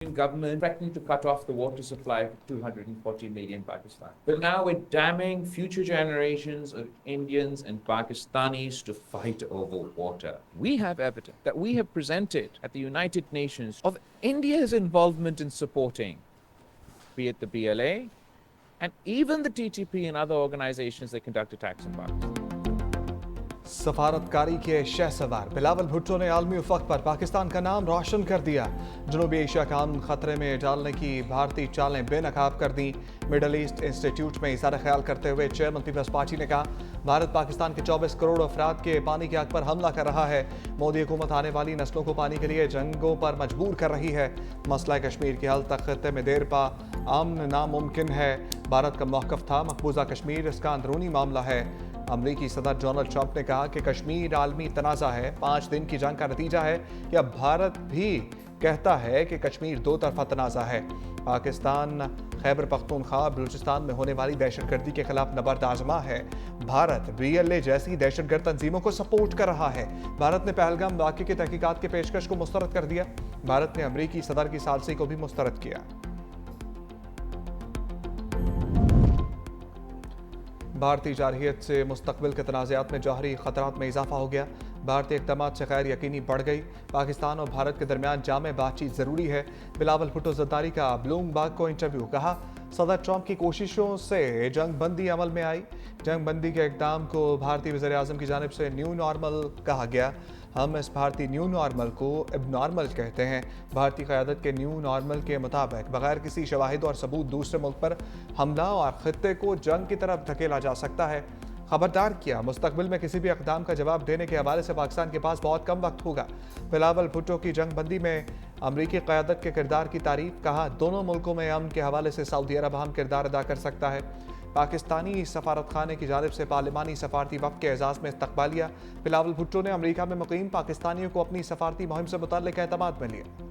Government threatening to cut off the water supply for 240 million Pakistan. But now we're damning future generations of Indians and Pakistanis to fight over water. We have evidence that we have presented at the United Nations of India's involvement in supporting, be it the BLA, and even the TTP and other organizations that conduct attacks in Pakistan. सफारतकारी के शहसवार बिलावल भुट्टो ने आलमी उफक पर पाकिस्तान का नाम रोशन कर दिया। जनूबी Asia का अमन खतरे में डालने की भारतीय चालें बेनकाब कर दी। मिडल ईस्ट इंस्टीट्यूट में इशारा ख्याल करते हुए चेयरमैन पीपल्स पार्टी ने कहा, भारत पाकिस्तान के 24 करोड़ अफराद के पानी के हक पर हमला कर रहा है। मोदी हुकूमत आने वाली नस्लों को पानी के लिए जंगों पर मजबूर कर रही है। मसला कश्मीर के हल तक खत्ते में देर पा अमन नामुमकिन है। भारत का मौक़िफ़ था मकबूजा कश्मीर इसका अंदरूनी मामला है। अमरीकी सदर डोनाल्ड ट्रंप ने कहा कि कश्मीर आलमी तनाज़ा है, 5 दिन की जंग का नतीजा है कि अब भारत भी कहता है कि कश्मीर दो तरफा तनाज़ा है। पाकिस्तान खैबर पख्तूनख्वा बलूचिस्तान में होने वाली दहशतगर्दी के खिलाफ नबर्द आजमा है। भारत BLA जैसी दहशतगर्द तंजीमों को सपोर्ट कर रहा है। भारत ने पहलगाम वाक़े की तहकीकात के पेशकश को मुस्तरद कर दिया। भारत ने अमरीकी सदर की सालसी को भी मुस्तरद किया। भारतीय जारहियत से मुस्तकबिल के तनाज़ात में जौहरी ख़तरात में इजाफा हो गया। भारतीय इक़दामात से गैर यकीनी बढ़ गई। पाकिस्तान और भारत के दरमियान जामे बातचीत ज़रूरी है। बिलावल भुट्टो ज़रदारी का ब्लूमबर्ग को इंटरव्यू। कहा, सदर ट्रंप की कोशिशों से जंग बंदी अमल में आई। जंग बंदी के इक़दाम को भारतीय वज़ीर आज़म की जानिब से न्यू नॉर्मल कहा गया। हम इस भारतीय न्यू नॉर्मल को एबनॉर्मल कहते हैं। भारतीय क़यादत के न्यू नॉर्मल के मुताबिक बगैर किसी शवाहिद और सबूत दूसरे मुल्क पर हमला और ख़ित्ते को जंग की तरफ धकेला जा सकता है। खबरदार किया, मुस्तकबिल में किसी भी इक़दाम का जवाब देने के हवाले से पाकिस्तान के पास बहुत कम वक्त होगा। बिलावल भुट्टो की जंग बंदी में अमरीकी क़यादत के किरदार की तारीफ। कहा, दोनों मुल्कों में अमन के हवाले से सऊदी अरब अहम किरदार अदा कर सकता है। पाकिस्तानी सफारत खाने की जानिब से पार्लिमानी सफारती वफ़द के एजाज़ में इस्तकबालिया। बिलावल भुट्टो ने अमरीका में मुक़ीम पाकिस्तानियों को अपनी सफारती मुहिम से मुतल्लिक़ एतमाद में लिया।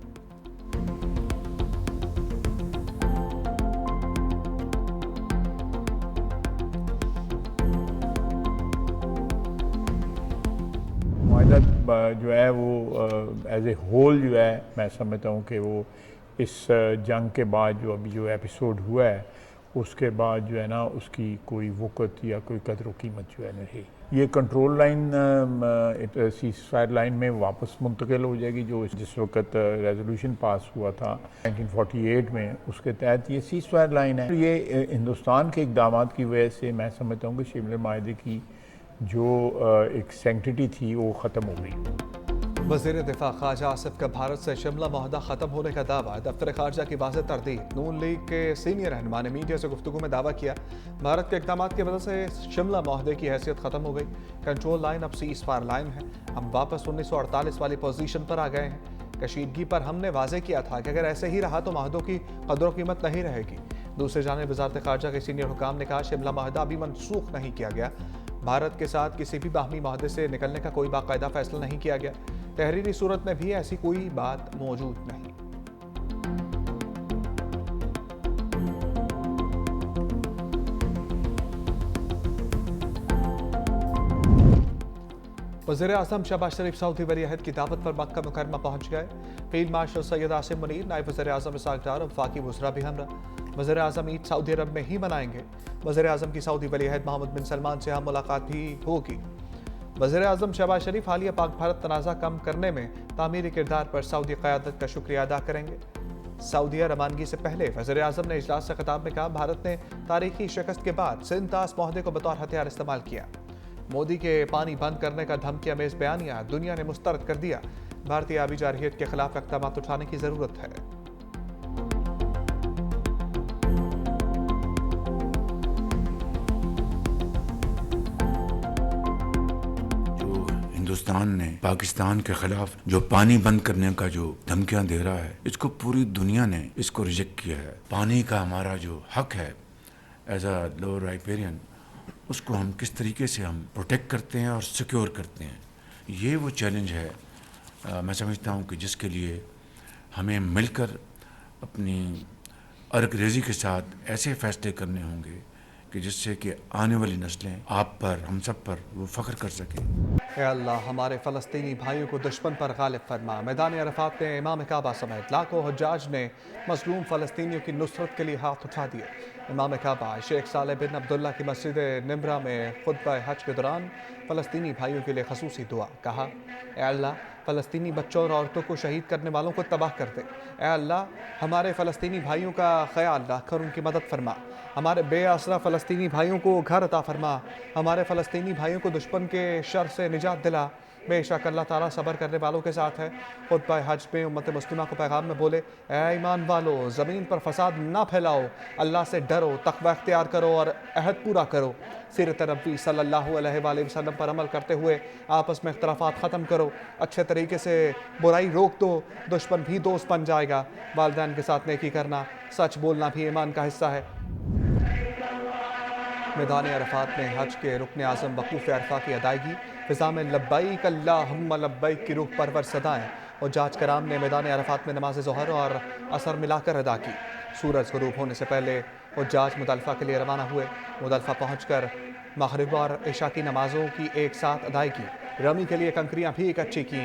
जो है वो एज ए होल जो है मैं समझता हूँ कि वो इस जंग के बाद जो अभी जो एपिसोड हुआ है उसके बाद जो है ना उसकी कोई वक़्त या कोई कदर कीमत जो है नहीं। ये कंट्रोल लाइन सीज़फायर लाइन में वापस मुंतकिल हो जाएगी जो जिस वक्त रेजोल्यूशन पास हुआ था 1948 में, उसके तहत ये सीज़फायर लाइन है। ये हिंदुस्तान के इक़दाम की वजह से मैं समझता हूँ कि शिमला माहिदे की जो एक सेंक्टिटी थी वो ख़त्म हो गई। वज़ीर दिफ़ा ख्वाजा आसिफ का भारत से शिमला मुआहदा ख़त्म होने का दावा। दफ्तर ख़ारजा की वाज़ेह तरदीद। नून लीग के सीनियर रहनुमा ने मीडिया से गुफ्तगू में दावा किया, भारत के इक़दाम की वजह से शिमला मुआहदे की हैसियत ख़त्म हो गई। कंट्रोल लाइन अब सीज़फायर लाइन है। हम वापस 1948 वाली पोजीशन पर आ गए हैं। कशीदगी पर हमने वाज़ेह किया था कि अगर ऐसे ही रहा तो मुआहदों की कदर कीमत नहीं रहेगी। दूसरी जानिब वज़ारत ख़ारजा के सीनियर हुकाम ने कहा, शिमला मुआहदा अभी मनसूख नहीं किया गया। भारत के साथ किसी भी बाहमी मुआहदे से निकलने का कोई बाकायदा फैसला नहीं किया गया। तहरीरी सूरत में भी ऐसी कोई बात मौजूद नहीं। वज़ीर आज़म शहबाज शरीफ सऊदी वलीअहद की दावत पर मक्का मुकरमा पहुंच गए। फील्ड मार्शल सैयद आसिम मुनीर, नायब वज़ीर आज़म इसहाक़ डार और वफ़ाक़ी वज़रा भी हमरा। वज़ीर आज़म ईद सऊदी अरब में ही मनाएंगे। वज़ीर आज़म की सऊदी वलीअहद मोहम्मद बिन सलमान से हम मुलाकात भी होगी। वज़ीर आज़म शहबाज शरीफ हालिया पाक भारत तनाज़ा कम करने में तामीरी किरदार पर सऊदी क़यादत का शुक्रिया अदा करेंगे। सऊदीया रवानगी से पहले वज़ीर आज़म ने इजलास से खिताब में कहा, भारत ने तारीखी शिकस्त के बाद सिंतास मुआहदे को बतौर हथियार इस्तेमाल किया। मोदी के पानी बंद करने का धमकी अमेज़ बयानिया दुनिया ने मुस्तरद कर दिया। भारतीय आबी जारहियत के खिलाफ इक़दाम उठाने की ज़रूरत है। हिंदुस्तान ने पाकिस्तान के खिलाफ जो पानी बंद करने का जो धमकियां दे रहा है, इसको पूरी दुनिया ने इसको रिजेक्ट किया है। पानी का हमारा जो हक है एज अ लोअर राइपेरियन, उसको हम किस तरीके से हम प्रोटेक्ट करते हैं और सिक्योर करते हैं, ये वो चैलेंज है। मैं समझता हूँ कि जिसके लिए हमें मिलकर अपनी अर्क रेज़ी के साथ ऐसे फैसले करने होंगे कि जिससे कि आने वाली नस्लें आप पर, हम सब पर वो फ़ख्र कर सकें। ए अल्लाह, हमारे फ़लस्तीनी भाइयों को दुश्मन पर गालिब फरमा। मैदान अरफात में इमाम काबा समेत लाखों हुज्जाज ने मज़लूम फ़लस्तीनियों की नुसरत के लिए हाथ उठा दिए। इमाम काबा शेख सालेह बिन अब्दुल्ला की मस्जिद निम्रा में खुतबा हज के दौरान फ़लस्तीनी भाइयों के लिए खसूसी दुआ। कहा, ए अल्लाह, फ़लस्तीनी बच्चों और औरतों को शहीद करने वालों को तबाह कर दे। ए अल्लाह, हमारे फ़लस्तीनी भाइयों का ख्याल रखकर उनकी मदद फरमा। हमारे बेआसरा फ़लस्तीनी भाइयों को घर अता फरमा। हमारे फ़लस्तीनी भाइयों को दुश्मन के शर से निजात दिला। बेशक अल्लाह ताला सब्र करने वालों के साथ है। खुतबा हज में उम्मत मुस्लिमा को पैगाम में बोले, ए ईमान वालो, ज़मीन पर फसाद ना फैलाओ, अल्लाह से डरो, तक़वा इख्तियार करो और अहद पूरा करो। सीरत नबी सल्लल्लाहु अलैहि वसल्लम पर अमल करते हुए आपस में इख्तलाफात ख़त्म करो। अच्छे तरीके से बुराई रोक दो, दुश्मन भी दोस्त बन जाएगा। वालिदैन के साथ नेकी करना, सच बोलना भी ईमान का हिस्सा है। मैदान अरफात में हज के रुकन आज़म वक़ूफ़ अरफा की अदायगी, फ़िज़ा में लब्बैक अल्लाहुम्मा लब्बैक की रूह परवर सदाएँ और जाज कराम ने मैदान अरफात में नमाज ज़ोहर और असर मिलाकर अदा की। सूरज ग़ुरूब होने से पहले हुज्जाज मुज़दलिफ़ा के लिए रवाना हुए। मुज़दलिफ़ा पहुँचकर मग़रिब और इशा की नमाज़ों की एक साथ अदायगी, रमी के लिए कंकरियाँ भी इकट्ठी की।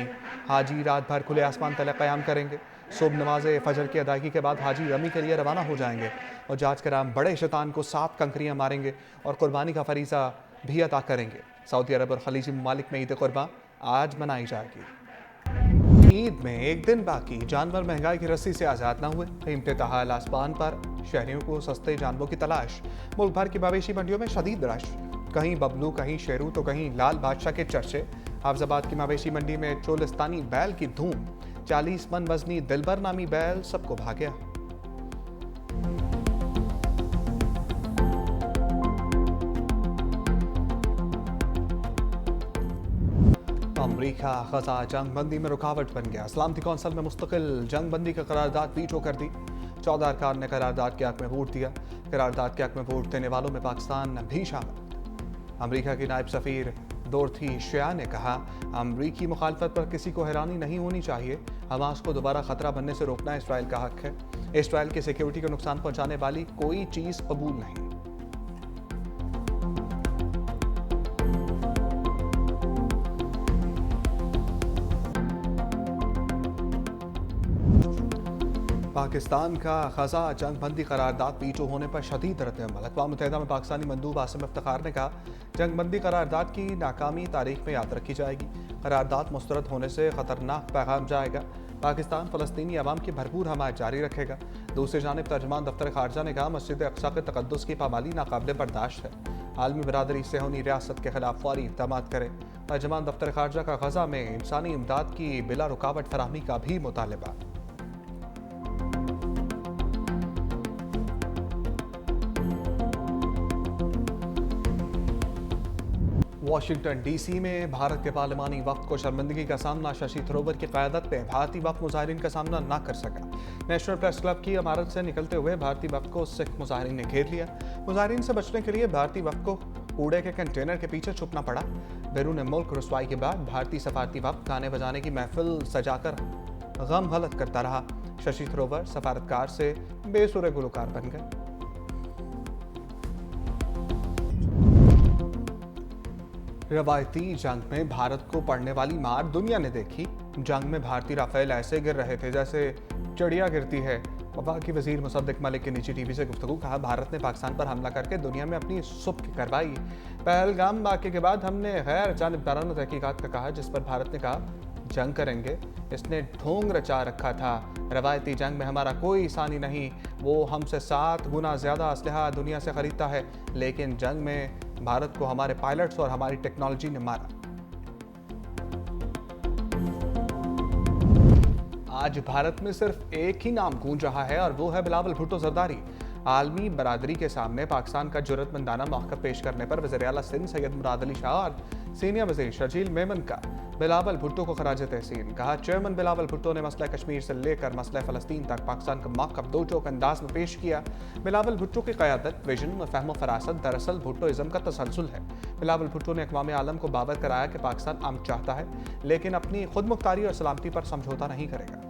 हाजी रात भर खुले आसमान तले क़याम करेंगे। सुबह नमाज फ़जर की अदायगी के बाद हाजी रमी के लिए रवाना हो जाएंगे और जाज कराम बड़े शैतान को 7 कंकरियाँ मारेंगे और कुर्बानी का फरीज़ा भी अदा करेंगे। सऊदी अरब और खलीजी ममालिक में ईद कुर्बान आज मनाई जाएगी। ईद में एक दिन बाकी, जानवर महंगाई की रस्सी से आज़ाद न हुए। कीमतें तहाल आसमान पर, शहरियों को सस्ते जानवरों की तलाश। मुल्क भर की मवेशी मंडियों में शदीद रश, कहीं बबलू, कहीं शेरू तो कहीं लाल बादशाह के चर्चे। हाफिजाबाद की मवेशी मंडी में चोलिस्तानी बैल की धूम। 40 मन वजनी दिलबर नामी बैल सबको भा गया। अमरीका गजा जंग बंदी में रुकावट बन गया। सलामती कौंसिल में मुस्तकिल जंग बंदी की करारदाद वीटो कर दी। 14 अरकान ने करारदाद के हक में वोट दिया। करारदाद के हक में वोट देने वालों में पाकिस्तान भी शामिल। अमरीका की नायब सफ़ीर डोरथी शिया ने कहा, अमरीकी मुखालफत पर किसी को हैरानी नहीं होनी चाहिए। हमास को दोबारा खतरा बनने से रोकना इसराइल का हक है। इसराइल की सिक्योरिटी को नुकसान पहुंचाने वाली कोई चीज़ कबूल नहीं। पाकिस्तान का ख़ज़ा जंग बंदी करारदाद वीटो होने पर शदीद रद्द-ए-अमल। अक़वाम मुत्तहिदा में पाकिस्तानी मंदूब आसिम इफ्तिखार ने कहा, जंग बंदी करारदाद की नाकामी तारीख में याद रखी जाएगी। करारदाद मुस्तरद होने से ख़तरनाक पैगाम जाएगा। पाकिस्तान फ़लस्तीनी अवाम की भरपूर हमायत जारी रखेगा। दूसरी जानिब तर्जुमान दफ्तर ख़ारजा ने कहा, मस्जिद अक़सा के तक़द्दुस की पामाली नाकाबिले बर्दाश्त है। आलमी बरादरी सेहूनी रियासत के खिलाफ फौरी इक़दामात करे। तर्जुमान दफ्तर ख़ारजा का गजा में इंसानी इमदाद की बिला रुकावट फराहमी का भी मुतालबा। वाशिंगटन डीसी में भारत के पार्लिमानी वफ़द को शर्मिंदगी का सामना शशि थरूर की क़यादत में भारतीय वफ़द मुज़ाहिरीन का सामना न कर सका। नेशनल प्रेस क्लब की इमारत से निकलते हुए भारतीय वफ़द को सिख मुज़ाहिरीन ने घेर लिया। मुज़ाहिरीन से बचने के लिए भारतीय वफ़द को कूड़े के कंटेनर के पीछे छुपना पड़ा। बैरून मुल्क रुसवाई के बाद भारतीय सफारती वफ़द गाने बजाने की महफिल सजाकर गम गलत करता रहा। शशि थरूर सफारतकार से बेसुरे गुलकार बन गए। रवायती जंग में भारत को पड़ने वाली मार दुनिया ने देखी। जंग में भारतीय राफेल ऐसे गिर रहे थे जैसे चिड़िया गिरती है। वफाकी वजीर मुसद्दिक मलिक की निजी टीवी से गुफ्तगू, कहा, भारत ने पाकिस्तान पर हमला करके दुनिया में अपनी सुब्ह करवाई। पहलगाम वाक़े के बाद हमने गैर जानिबदाराना तहकीकात का कहा, जिस पर भारत ने कहा जंग करेंगे। इसने ढोंग रचा रखा था। रवायती जंग में हमारा कोई सानी नहीं। वो हमसे 7 गुना ज़्यादा असलहा दुनिया से ख़रीदता है, लेकिन जंग में भारत को हमारे पायलट्स और हमारी टेक्नोलॉजी ने मारा। आज भारत में सिर्फ एक ही नाम गूंज रहा है और वो है बिलावल भुट्टो जरदारी। आलमी बरादरी के सामने पाकिस्तान का जुर्रतमंदाना मौक़िफ़ पेश करने पर वज़ीर आला सिंध सैयद मुराद अली शाह और सीनियर वज़ीर शर्जील मेमन का बिलावल भुट्टो को खराज तहसीन। कहा, चेयरमैन बिलावल भुट्टो ने मसला कश्मीर से लेकर मसला फ़लस्तीन तक पाकिस्तान का मौक़िफ़ दो टोक अंदाज में पेश किया। बिलावल भुट्टो की क़यादत, विजन और फ़हम फ़रासत दरअसल भुट्टोइज़्म का तसलसल है। बिलावल भुट्टो ने अक़वाम आलम को बावर कराया कि पाकिस्तान अमन चाहता है, लेकिन अपनी खुद मुख्तारी और सलामती पर समझौता नहीं करेगा।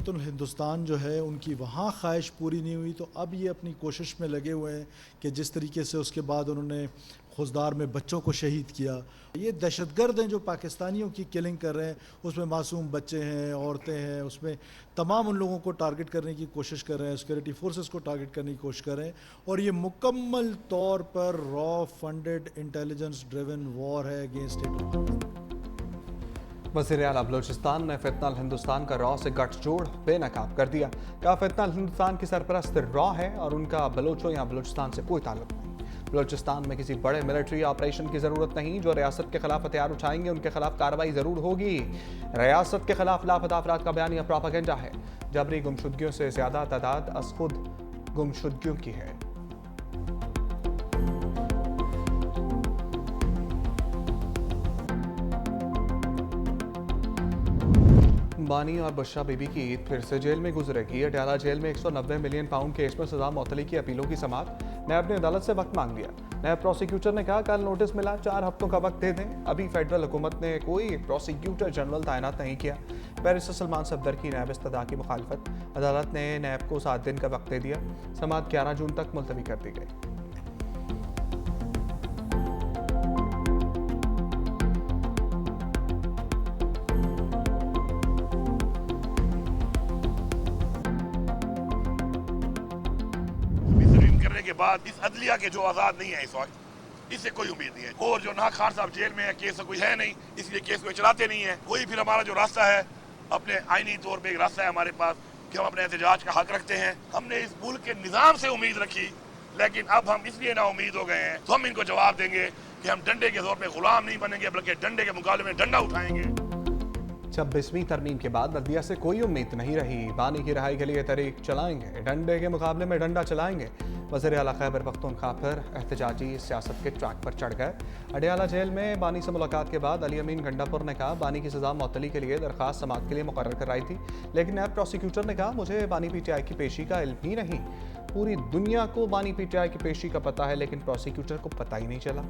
खलीफतुल हिंदुस्तान जो है उनकी वहाँ ख्वाहिश पूरी नहीं हुई, तो अब ये अपनी कोशिश में लगे हुए हैं कि जिस तरीके से उसके बाद उन्होंने खुजदार में बच्चों को शहीद किया। ये दहशतगर्द हैं जो पाकिस्तानियों की किलिंग कर रहे हैं, उसमें मासूम बच्चे हैं, औरतें हैं, उसमें तमाम उन लोगों को टारगेट करने की कोशिश कर रहे हैं, सिक्योरिटी फोर्सेस को टारगेट करने की कोशिश कर रहे हैं। और ये मुकम्मल तौर पर raw funded intelligence driven war है अगेंस्ट स्टेट। वज़ीर आला बलूचिस्तान ने फितनल हिंदुस्तान का रॉ से गठजोड़ बेनकाब कर दिया। कहा फितनल हिंदुस्तान की सरपरस्त रॉ है और उनका बलोचों या बलूचिस्तान से कोई ताल्लुक नहीं। बलूचिस्तान में किसी बड़े मिलिट्री ऑपरेशन की जरूरत नहीं। जो रियासत के खिलाफ हथियार उठाएंगे उनके खिलाफ कार्रवाई जरूर होगी। रियासत के खिलाफ लापता अफराद का बयान या प्रोपेगेंडा है। जबरी गुमशुदगियों से ज्यादा तादाद अज खुद गुमशुदगियों की है। बानी और बुशरा बीबी की ईद फिर से जेल में गुजरेगी। अडयाला जेल में 190 मिलियन पाउंड केस में सजा मुअत्तली की अपीलों की समाअत। नैब ने अदालत से वक्त मांग लिया। नैब प्रोसिक्यूटर ने कहा कल नोटिस मिला, 4 हफ्तों का वक्त दे दें। अभी फेडरल हुकूमत ने कोई प्रोसिक्यूटर जनरल तैनात नहीं किया। बैरिस्टर सलमान सफदर की नैब इस्तदा की मुखालफत। अदालत ने नैब को 7 दिन का वक्त दे दिया। समाअत 11 जून तक मुलतवी कर दी गई। के बाद इस अदलिया के जो आजाद नहीं है इस वक्त, इससे कोई उम्मीद नहीं है। और जो ना खान साहब जेल में है, केस कोई है नहीं, इसलिए केस को चलाते नहीं है। वही फिर हमारा जो रास्ता है, अपने आईनी तौर पे एक रास्ता है हमारे पास कि हम अपने एहतजाज का हक रखते हैं। हमने इस मुल्क के निजाम से उम्मीद रखी, लेकिन अब हम इसलिए ना उम्मीद हो गए हैं, तो हम इनको जवाब देंगे कि हम डंडे के जोर पे गुलाम नहीं बनेंगे, बल्कि डंडे के मुकाबले में डंडा उठाएंगे। 26वीं तरमीम के बाद बल्दिया से कोई उम्मीद नहीं रही। बानी की रिहाई के लिए तहरीक चलाएंगे, डंडे के मुकाबले में डंडा चलाएंगे। वज़ीर आला खैबर पख्तूनख्वा फिर एहतजाजी सियासत के ट्रैक पर चढ़ गए। अडयाला जेल में बानी से मुलाकात के बाद अली अमीन गंडापुर ने कहा बानी की सजा मुअत्तली के लिए दरख्वास्त समाअत के लिए मुकर्रर कराई थी, लेकिन नैब प्रोसिक्यूटर ने कहा मुझे बानी पीटीआई की पेशी का इल्म ही नहीं। पूरी दुनिया को बानी पीटीआई की पेशी का पता है, लेकिन प्रोसिक्यूटर को पता ही नहीं चला।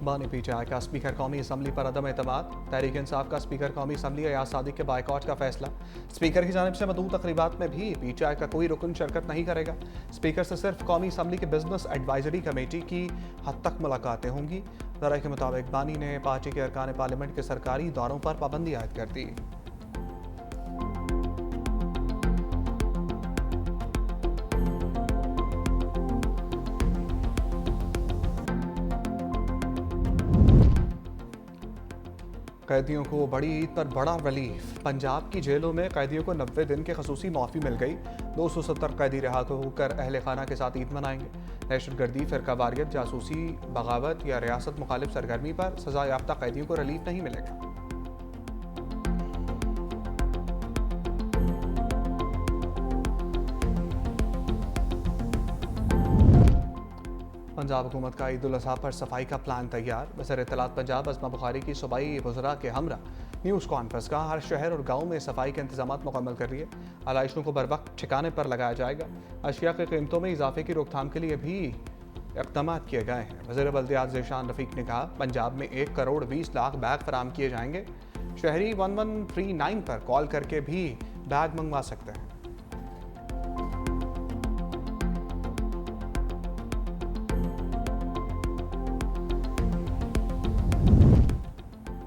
बानी पीटीआई का स्पीकर कौमी असम्बली पर अदम एतमाद। तहरीक इंसाफ का स्पीकर कौमी असम्बली अयाज सादिक के बाइकआउट का फैसला। स्पीकर की जानिब से मदऊ तकरीबात में भी पीटीआई का कोई रुकन शिरकत नहीं करेगा। स्पीकर से सिर्फ कौमी असम्बली के बिजनेस एडवाइजरी कमेटी की हद तक मुलाकातें होंगी। ज़राए के मुताबिक बानी ने पार्टी के अरकान पार्लियामेंट के सरकारी दौरों पर पाबंदी आयद कर दी। कैदियों को बड़ी ईद पर बड़ा रिलीफ। पंजाब की जेलों में कैदियों को 90 दिन के खसूसी माफ़ी मिल गई। 270 कैदी रिहा होकर अहले खाना के साथ ईद मनाएंगे। दहशतगर्दी, फिरका वारियत, जासूसी, बगावत या रियासत मुखालिफ सरगर्मी पर सजा याफ्ता कैदियों को रिलीफ नहीं मिलेगा। पंजाब हुकूमत का ईद उल अज़हा पर सफाई का प्लान तैयार। वज़ीर इत्तलात पंजाब अज़मा बुखारी की सूबाई वज़रा के हमरा न्यूज़ कॉन्फ्रेंस का हर शहर और गाँव में सफाई के इंतजाम मुकम्मल कर लिए। आलाइशों को बर वक्त ठिकाने पर लगाया जाएगा। अशिया की कीमतों में इजाफे की रोकथाम के लिए भी इक़दाम किए गए हैं। वज़ीर बल्दियात ज़ीशान रफ़ीक ने कहा पंजाब में 1 करोड़ 20 लाख बैग फराम किए जाएंगे। शहरी 1139 पर कॉल करके भी बैग मंगवा सकते हैं।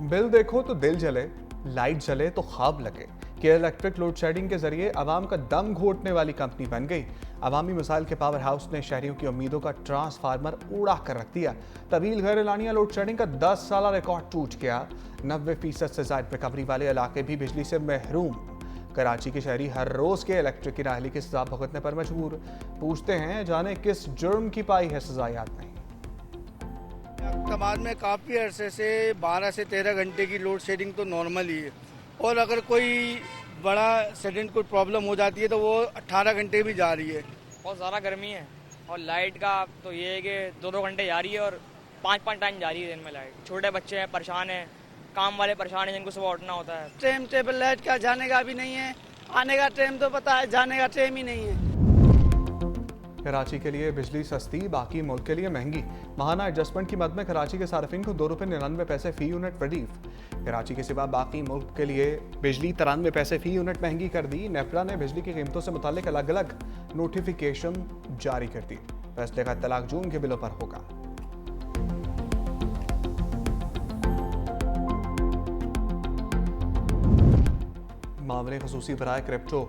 बिल देखो तो दिल जले, लाइट जले तो ख्वाब लगे कि इलेक्ट्रिक लोड शेडिंग के जरिए आवाम का दम घोटने वाली कंपनी बन गई। अवामी मसाइल के पावर हाउस ने शहरियों की उम्मीदों का ट्रांसफार्मर उड़ा कर रख दिया। तवील गैर एलानिया लोड शेडिंग का 10 साल रिकॉर्ड टूट गया। 90% से ज़ायद रिकवरी वाले इलाके भी बिजली से महरूम। कराची के शहरी हर रोज़ के इलेक्ट्रिक की नाअहली की सजा भुगतने पर मजबूर। पूछते हैं जाने किस जुर्म की पाई है सजा, याद नहीं। इक़दामात में काफ़ी अरसे से 12 से 13 घंटे की लोड शेडिंग तो नॉर्मल ही है, और अगर कोई बड़ा सडन कोई प्रॉब्लम हो जाती है तो वो 18 घंटे भी जा रही है। बहुत ज़्यादा गर्मी है और लाइट का तो ये है कि 2-2 घंटे जा रही है और 5-5 टाइम जा रही है दिन में लाइट। छोटे बच्चे हैं, परेशान हैं, काम वाले परेशान हैं जिनको सुबह उठना होता है। टाइम टेबल लाइट का जाने का भी नहीं है, आने का टाइम तो पता है, जाने का टाइम ही नहीं है। कराची के लिए बिजली सस्ती, बाकी मुल्क के लिए महंगी। माहाना एडजस्टमेंट की मद में कराची के सार्फिन को ₹2.99 फी यूनिट रिलीफ। कराची के सिवा बाकी मुल्क के लिए बिजली 93 पैसे फी यूनिट महंगी कर दी। नेपरा ने बिजली की कीमतों से मुतालिक अलग अलग नोटिफिकेशन जारी कर दी। फैसले का इत्तलाक जून के बिलों पर होगा। मामले खसूसी बराए क्रिप्टो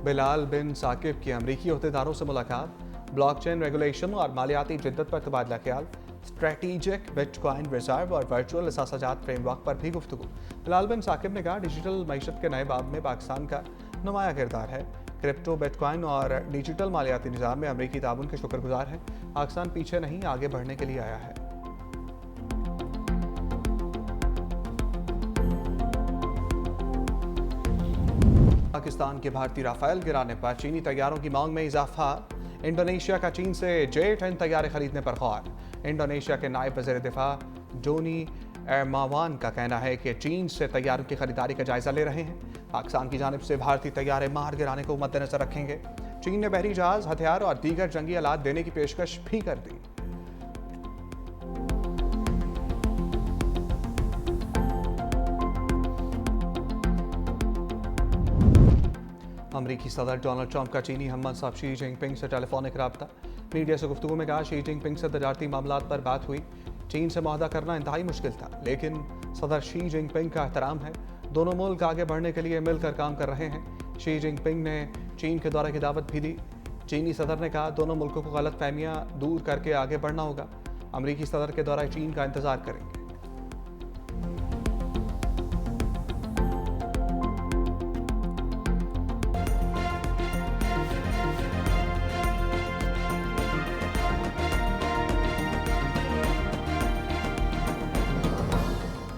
बिलाल बिन साकिब की अमरीकी अहदेदारों से मुलाकात। ब्लॉकचेन रेगुलेशन और मालियाती जिद्दत पर तबादला ख्याल। स्ट्रेटेजिक बिटकॉइन रिजर्व और वर्चुअल असासाजात फ्रेमवर्क पर भी गुफ्तगू। बिलाल बिन साकिब ने कहा डिजिटल मईशत के नए बाब में पाकिस्तान का नुमाया किरदार है। क्रिप्टो, बिटकॉइन और डिजिटल मालियाती निज़ाम में अमरीकी ताउन के शुक्रगुजार हैं। पाकिस्तान पीछे नहीं, आगे बढ़ने के लिए आया है। पाकिस्तान के भारतीय राफेल गिराने पर चीनी तैयारों की मांग में इजाफा। इंडोनेशिया का चीन से J-10 तैयारे खरीदने पर गौर। इंडोनेशिया के नायब वज़ीर दिफा जोनी एरमावान का कहना है कि चीन से तैयारों की खरीदारी का जायजा ले रहे हैं। पाकिस्तान की जानिब से भारतीय तैयारे मार गिराने को मद्देनजर रखेंगे। चीन ने बहरी जहाज, हथियार और दीगर जंगी आलात देने की पेशकश भी कर दी। अमरीकी सदर डोनाल्ड ट्रंप का चीनी हमदर्द साहब शी जिनपिंग से टेलीफोनिक रब्ता। मीडिया से गुफ्तगू में कहा शी जिनपिंग से तजारती मामलात पर बात हुई। चीन से मुआहदा करना इंतहाई मुश्किल था, लेकिन सदर शी जिनपिंग का एहतराम है। दोनों मुल्क आगे बढ़ने के लिए मिलकर काम कर रहे हैं। शी जिनपिंग ने चीन के दौरे की दावत भी दी। चीनी सदर ने कहा दोनों मुल्कों को गलत फहमियाँ दूर करके आगे बढ़ना होगा। अमरीकी सदर के दौरे चीन का इंतजार करेंगे।